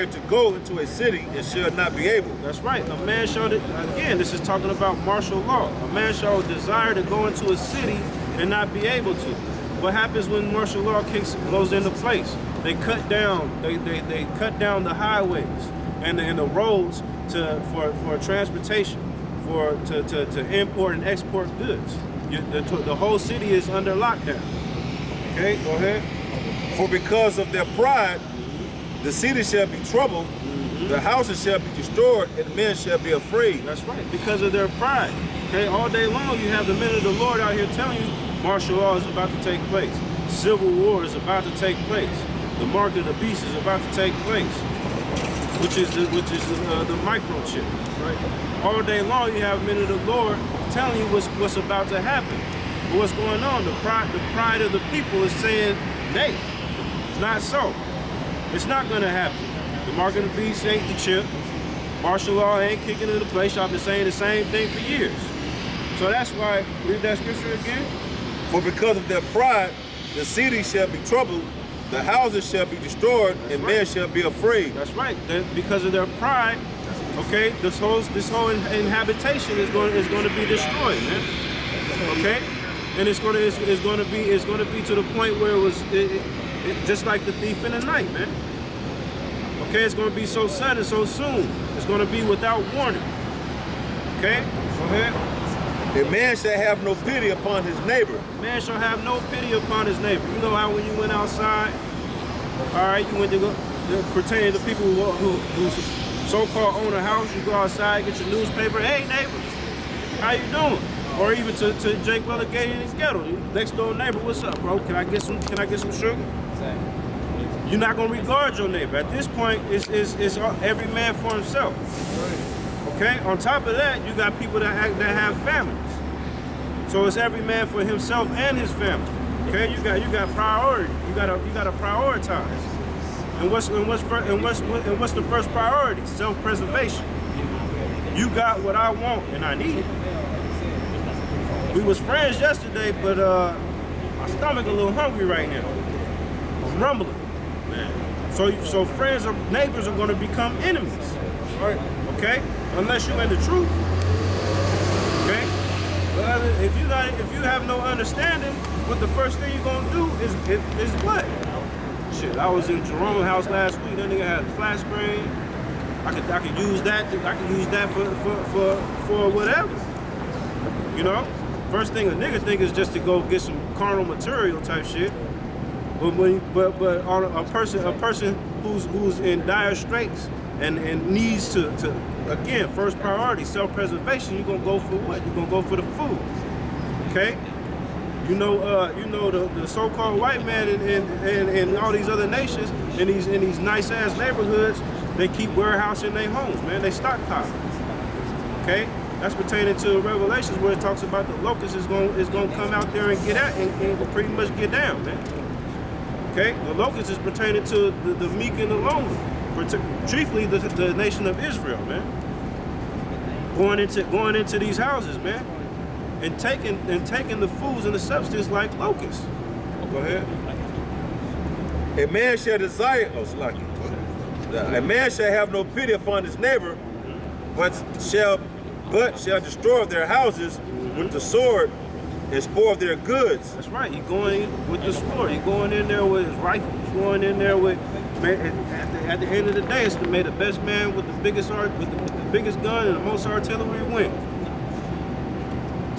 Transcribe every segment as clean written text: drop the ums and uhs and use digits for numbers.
desire to go into a city and shall not be able. That's right. A man shall, again, this is talking about martial law. A man shall desire to go into a city and not be able to. What happens when martial law goes into place? They cut down, they cut down the highways and the roads for transportation, to import and export goods. The whole city is under lockdown. Okay, go ahead. For because of their pride, the city shall be troubled, the houses shall be destroyed, and men shall be afraid. That's right, because of their pride. Okay, all day long you have the men of the Lord out here telling you martial law is about to take place. Civil war is about to take place. The mark of the beast is about to take place, which is the microchip. Right. All day long you have men of the Lord telling you what's about to happen. But what's going on? The pride of the people is saying, nay, it's not so. It's not gonna happen. The mark of the beast ain't the chip. Martial law ain't kicking into place. I've been saying the same thing for years. So that's why, read that scripture again. For because of their pride, the city shall be troubled, the houses shall be destroyed, and men shall be afraid. That's right. Because of their pride, okay, this whole inhabitation is going to be destroyed, man. Okay, and it's going to be to the point where it just like the thief in the night, man. Okay, it's going to be so sudden, so soon. It's going to be without warning. Okay, go ahead. A man shall have no pity upon his neighbor. Man shall have no pity upon his neighbor. You know how when you went outside, all right, you went to go, pertaining to people who so-called own a house, you go outside, get your newspaper, hey neighbor, how you doing? Or even to Jake Relegated in his ghetto, next door neighbor, what's up, bro? Can I get some sugar? Exactly. You're not gonna regard your neighbor. At this point, it's every man for himself. Okay. On top of that, you got people that have families. So it's every man for himself and his family. Okay. You got priority. You gotta prioritize. And what's the first priority? Self-preservation. You got what I want and I need it. We was friends yesterday, but my stomach a little hungry right now. I'm rumbling, man. So friends or neighbors are gonna become enemies. Right. Okay? Unless you in the truth. Okay? But if you have no understanding, what the first thing you're gonna do is what? Shit, I was in Jerome's house last week. That nigga had a flat screen. I could use that. I can use that for whatever. You know. First thing a nigga think is just to go get some carnal material type shit. But on a person who's in dire straits and needs to again, first priority, self-preservation, you're gonna go for what? You're gonna go for the food. Okay? You know the so-called white man in all these other nations, in these nice ass neighborhoods, they keep warehousing their homes, man. They stockpile. Okay? That's pertaining to Revelations where it talks about the locust is gonna come out there and get at and pretty much get down, man. Okay? The locust is pertaining to the meek and the lonely. Chiefly the nation of Israel, man. Going into these houses, man, and taking the foods and the substance like locusts. Go ahead. A man shall desire a man shall have no pity upon his neighbor, but shall destroy their houses with the sword and spoil their goods. That's right. He's going with the sword. He's going in there with his rifle. He's going in there with. At the end of the day, it's to make the best man with the biggest gun and the most artillery win.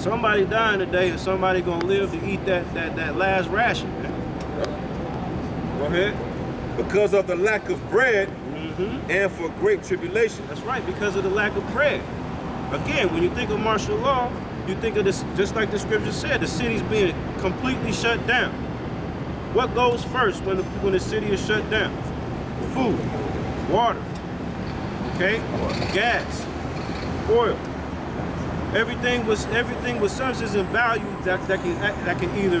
Somebody dying today, and somebody gonna live to eat that last ration, man. Go ahead. Because of the lack of bread and for great tribulation. That's right, because of the lack of bread. Again, when you think of martial law, you think of this, just like the scripture said, the city's being completely shut down. What goes first when the city is shut down? Food, water, okay, gas, oil. Everything with substance and value that can either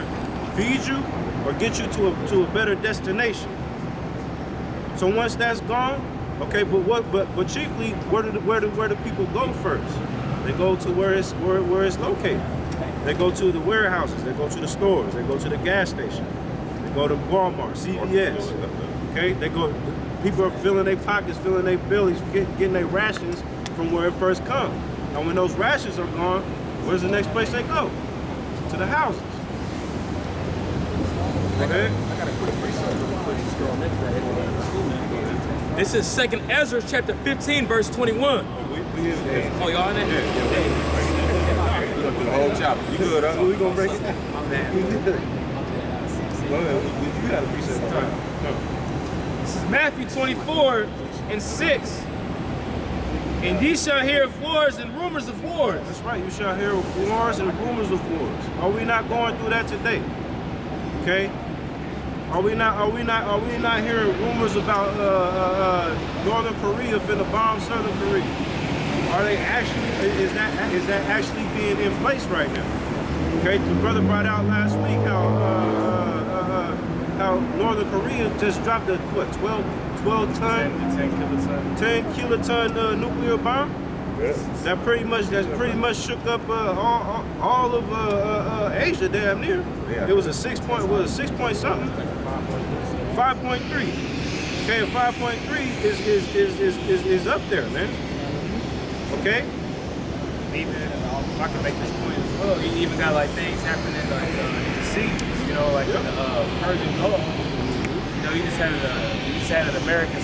feed you or get you to a better destination. So once that's gone, okay, but chiefly where do people go first? They go to where it's located. They go to the warehouses, they go to the stores, they go to the gas station, they go to Walmart, CVS. Okay, People are filling their pockets, filling their bellies, getting their rations from where it first comes. And when those rations are gone, where's the next place they go? To the houses. Okay. I got a quick research really quick to scroll next to that. This is 2nd Ezra chapter 15, verse 21. Oh, y'all in there? We gonna do the whole chapter. You good, huh? So we gonna break it? My man. Go ahead. You got a research. This is Matthew 24 and 6. And ye shall hear of wars and rumors of wars. That's right. You shall hear wars and rumors of wars. Are we not going through that today? Okay. Are we not hearing rumors about Northern Korea finna bomb Southern Korea? Are they actually? Is that actually being in place right now? Okay. The brother brought out last week how Northern Korea just dropped a what 12 ton 10 kiloton nuclear bomb. Yes. That's pretty much shook up all of Asia damn near. Yeah. It was a 6 point something. 5.3. Okay, 5.3 is up there, man. Okay. Even if I can make this point as well, you even got like things happening like in the seas, you know, like in the Persian Gulf. You know, you just had an American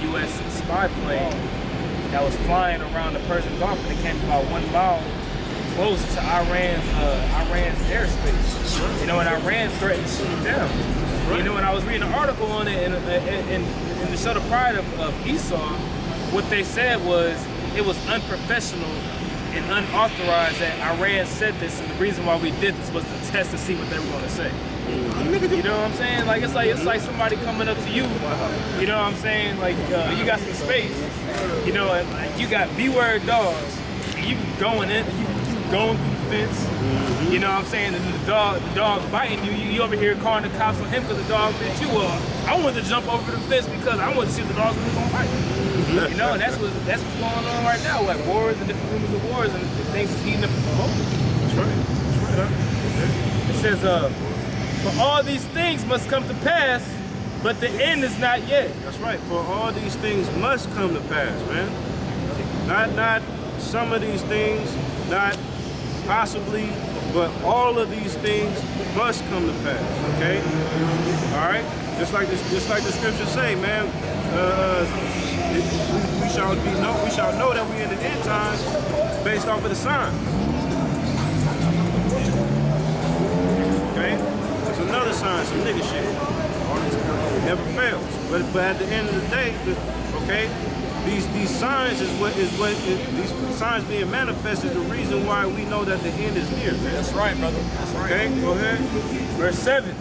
U.S. spy plane that was flying around the Persian Gulf, and it came about 1 mile close to Iran's airspace. You know, and Iran threatened to shoot it down. You know, and I was reading an article on it in the show The Pride of Esau. What they said was it was unprofessional and unauthorized that Iran said this, and the reason why we did this was to test to see what they were going to say. You know what I'm saying? Like it's like somebody coming up to you. You know what I'm saying? Like you got some space. You know, and like you got beware dogs. And you going in, you going through the fence. You know what I'm saying? And the dog biting you. You over here calling the cops on him because the dog bit you. Well, I wanted to jump over the fence because I wanted to see if the dog's really gonna bite me. You know, and that's what's going on right now, like wars and different rumors of wars and things is heating up the focus. That's right. It says, for all these things must come to pass, but the end is not yet. That's right. For all these things must come to pass, man. Not some of these things, not possibly, but all of these things must come to pass. Okay. All right. Just like the scriptures say, man. We shall know that we in the end times based off of the signs. Okay. There's another sign, some nigga shit. It never fails. But at the end of the day, okay, these signs these signs being manifest is the reason why we know that the end is near, man. That's right, brother. That's right. Okay, go ahead. Verse 7.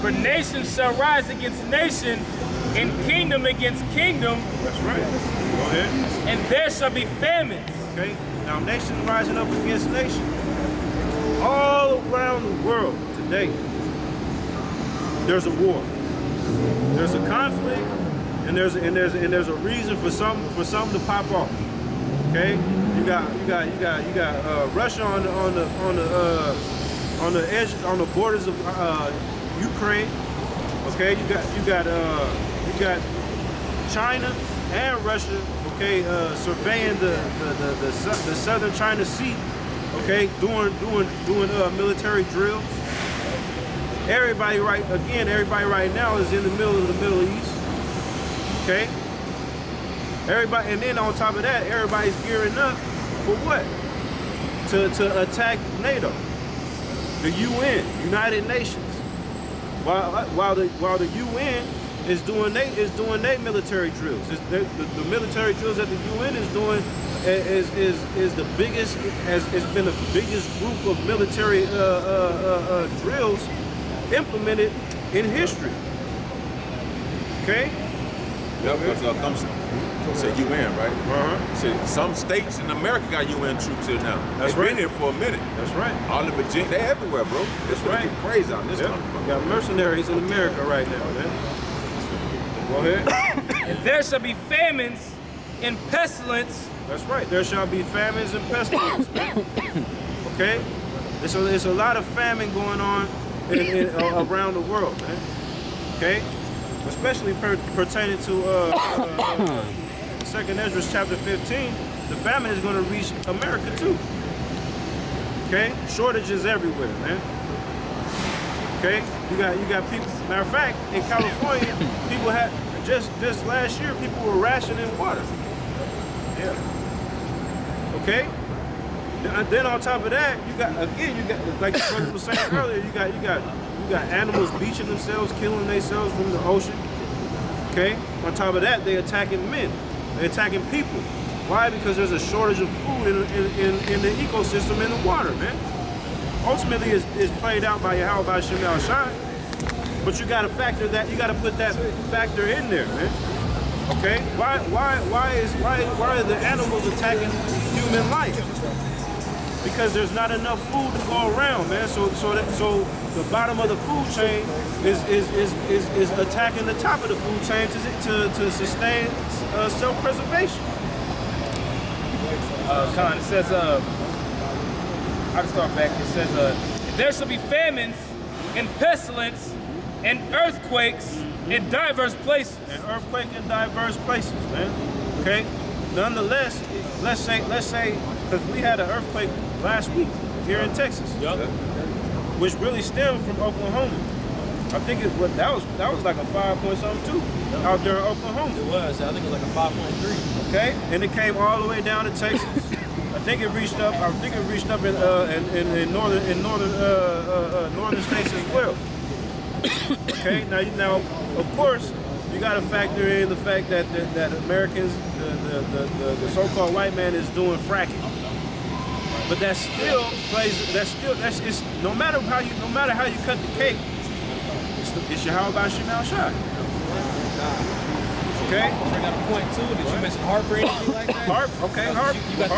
For nation shall rise against nation, and kingdom against kingdom. That's right. Go ahead. And there shall be famines. Okay. Now nation rising up against nation. All around the world today, there's a war. There's a conflict, and there's a reason for something to pop off. Okay. You got Russia on the edge, on the borders of Ukraine. Okay, you got China and Russia. Okay, surveying the southern China Sea. Okay, doing military drills. Everybody right now is in the middle of the Middle East. Okay. Everybody, and then on top of that, everybody's gearing up for what? To attack NATO, the UN, United Nations. While the UN is doing their military drills. The military drills that the UN is doing is the biggest, it's been the biggest group of military drills implemented in history. Okay. Yeah, because say UN, right? See, some states in America got UN troops here now. That's They've right. been here for a minute. That's right. All in Virginia, they're everywhere, bro. It's right. right. Crazy out in this Yep. country. Got mercenaries in America right now, man. Go ahead. And there shall be famines and pestilence. That's right. There shall be famines and pestilence, man. Okay? There's a lot of famine going on around the world, man. Okay? especially pertaining to 2nd Ezra chapter 15, the famine is going to reach America too. Okay, shortages everywhere, man. Okay, you got people. Matter of fact, in California, people had just last year, people were rationing water. Yeah. Okay. Then on top of that, you got like the brother was saying earlier, you got animals beaching themselves, killing themselves from the ocean. Okay. On top of that, they attacking men. They're attacking people. Why? Because there's a shortage of food in the ecosystem in the water, man. Ultimately, it's played out by Yahweh by Shem Shai. But you got to factor that. You got to put that factor in there, man. Okay. Why are the animals attacking human life? Because there's not enough food to go around, man. So the bottom of the food chain is attacking the top of the food chain to sustain self-preservation. Khan, it says, I'll start back. It says, there shall be famines and pestilence and earthquakes in diverse places. An earthquake in diverse places, man. Okay. Nonetheless, let's say, because we had an earthquake last week here in Texas, which really stemmed from Oklahoma. I think that was like a 5.2 out there in Oklahoma. It was. I think it was like a 5.3. Okay, and it came all the way down to Texas. I think it reached up in northern states as well. Okay, now of course you got to factor in the fact that Americans, the so-called white man, is doing fracking. But it's no matter how you cut the cake, it's Yahweh by Shem Shai. Okay. I got a point too. Did you mention HARP or anything like that? HARP, okay, HARP. You got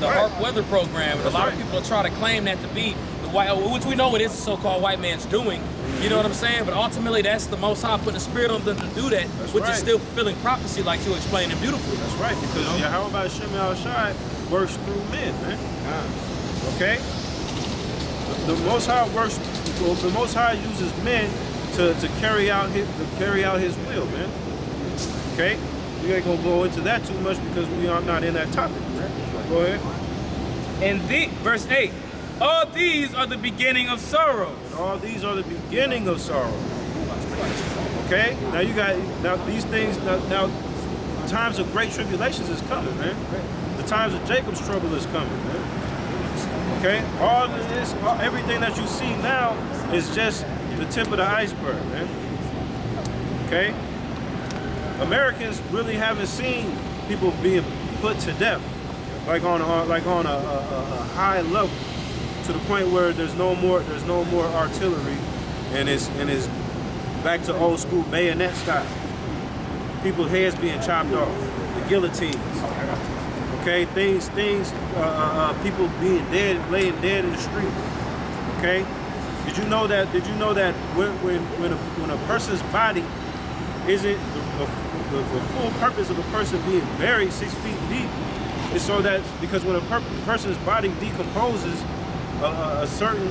the HARP weather program, and a lot of people are trying to claim that to be the white, which we know it is the so-called white man's doing. You know what I'm saying? But ultimately, that's the Most High putting the spirit on them to do that, which is still fulfilling prophecy, like you explained it beautifully. That's right, because Yahweh by Shem Shai works through men, man. Okay. The Most High works. The Most High uses men to carry out his will, man. Okay. We ain't gonna go into that too much because we are not in that topic. Right? Go ahead. And verse 8. All these are the beginning of sorrows. All these are the beginning of sorrow. Okay. Now these things. Now times of great tribulations is coming, man. The times of Jacob's trouble is coming, man. Okay. All of this, everything that you see now is just the tip of the iceberg, man. Okay. Americans really haven't seen people being put to death, like on a high level, to the point where there's no more artillery, and it's back to old school bayonet style. People's heads being chopped off, the guillotines. Okay, people being dead, laying dead in the street. Okay, did you know that when a person's body isn't the full purpose of a person being buried 6 feet deep is so that because when a person's body decomposes, a certain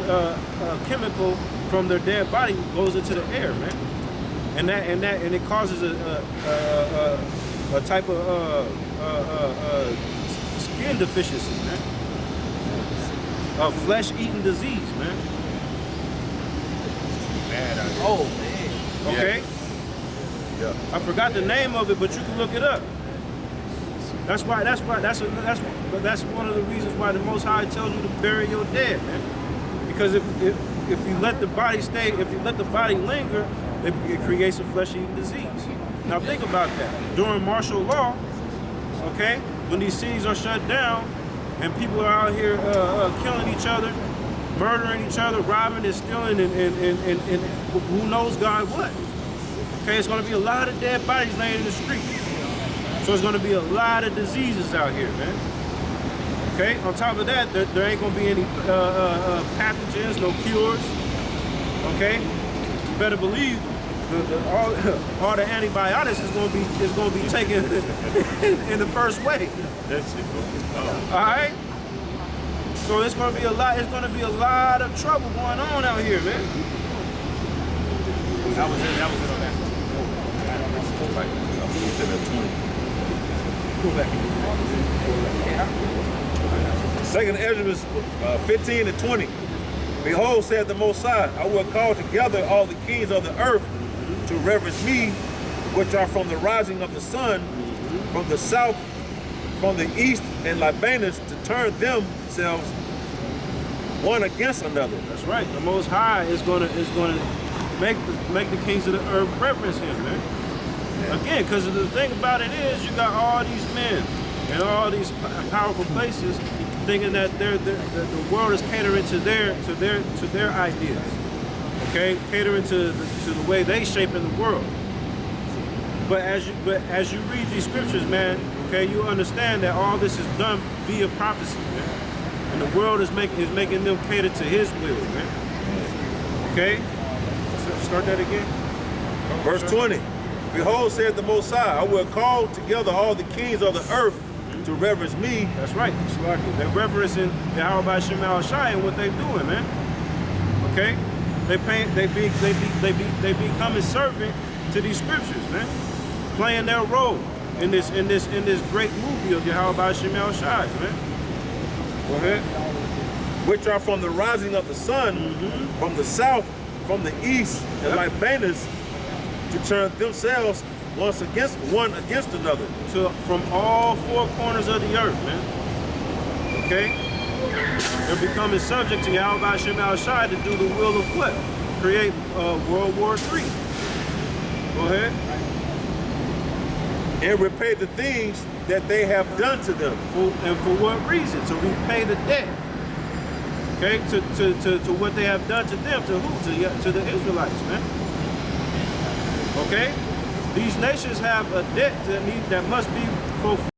chemical from their dead body goes into the air, man, and it causes a type of skin deficiency, man, a flesh-eating disease, man. Oh man. Okay. Yeah. I forgot the name of it, but you can look it up. That's one of the reasons why the Most High tells you to bury your dead, man. Because if you let the body linger, it creates a flesh-eating disease. Now think about that. During martial law, okay, when these cities are shut down and people are out here killing each other, murdering each other, robbing and stealing, and who knows God what. Okay, it's going to be a lot of dead bodies laying in the street. So it's going to be a lot of diseases out here, man. Okay, on top of that, there ain't going to be any pathogens, no cures. Okay, you better believe all the antibiotics is going to be taken in the first wave. That's it. All right. So it's going to be a lot. It's going to be a lot of trouble going on out here, man. That was it on that. Like, I believe it's in the 20. Go back. Second Ezra 15 and 20. Behold, said the Most High, I will call together all the kings of the earth to reverence me, which are from the rising of the sun, from the south, from the east, and Libanus, to turn themselves one against another. That's right. The Most High is gonna make the kings of the earth reverence him, man. Yeah. Again, because the thing about it is, you got all these men in all these powerful places thinking that the world is catering to their ideas. Okay, catering to the way they shape in the world. But as you read these scriptures, man, okay, you understand that all this is done via prophecy, man. And the world is making them cater to his will, man. Okay? Start that again. Verse 20. Behold, said the Most High, I will call together all the kings of the earth to reverence me. That's right. They're reverencing Yahweh Shem Al Shai and what they're doing, man. Okay? They becoming servant to these scriptures, man. Playing their role in this great movie of Yahweh Shem Al Shai, man. Go ahead. Which are from the rising of the sun, from the south, from the east, and Libanus, to turn themselves one against another. From all four corners of the earth, man. Okay? They're becoming subject to Yahweh Shem Al Shai to do the will of what? Create World War III. Go ahead. And repay the things that they have done to them. And for what reason? To repay the debt. Okay? To what they have done to them. To who? To the Israelites, man. Okay? These nations have a debt that must be fulfilled